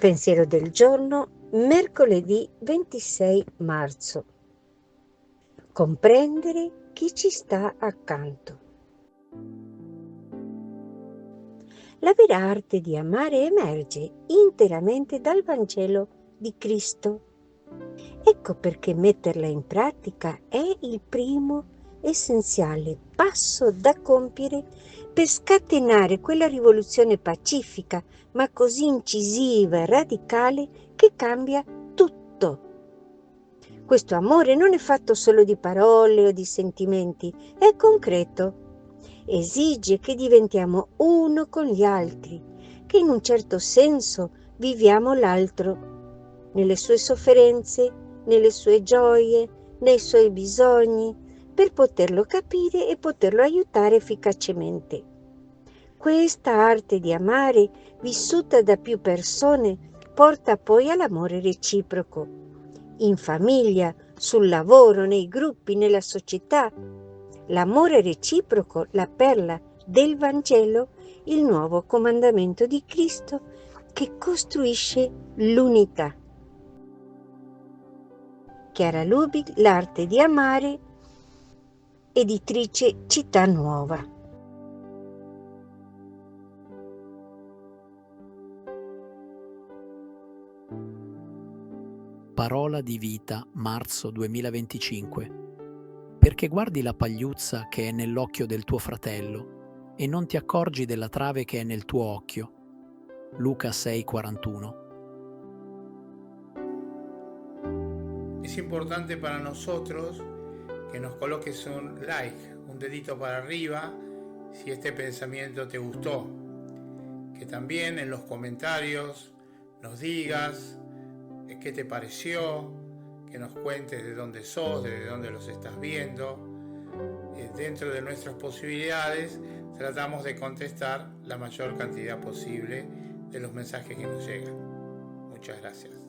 Pensiero del giorno, mercoledì 26 marzo. Comprendere chi ci sta accanto. La vera arte di amare emerge interamente dal Vangelo di Cristo. Ecco perché metterla in pratica è il primo essenziale passo da compiere per scatenare quella rivoluzione pacifica, ma così incisiva e radicale che cambia tutto. Questo amore non è fatto solo di parole o di sentimenti, è concreto. Esige che diventiamo uno con gli altri, che in un certo senso viviamo l'altro, nelle sue sofferenze, nelle sue gioie, nei suoi bisogni, per poterlo capire e poterlo aiutare efficacemente. Questa arte di amare, vissuta da più persone, porta poi all'amore reciproco, in famiglia, sul lavoro, nei gruppi, nella società. L'amore reciproco, la perla del Vangelo, il nuovo comandamento di Cristo che costruisce l'unità. Chiara Lubich, L'arte di amare, editrice Città Nuova. Parola di vita, marzo 2025. Perché guardi la pagliuzza che è nell'occhio del tuo fratello e non ti accorgi della trave che è nel tuo occhio. Luca 6:41. Es importante para nosotros que nos coloques un like, un dedito para arriba, si este pensamiento te gustó. Que también en los comentarios nos digas qué te pareció, que nos cuentes de dónde sos, de dónde los estás viendo. Dentro de nuestras posibilidades tratamos de contestar la mayor cantidad posible de los mensajes que nos llegan. Muchas gracias.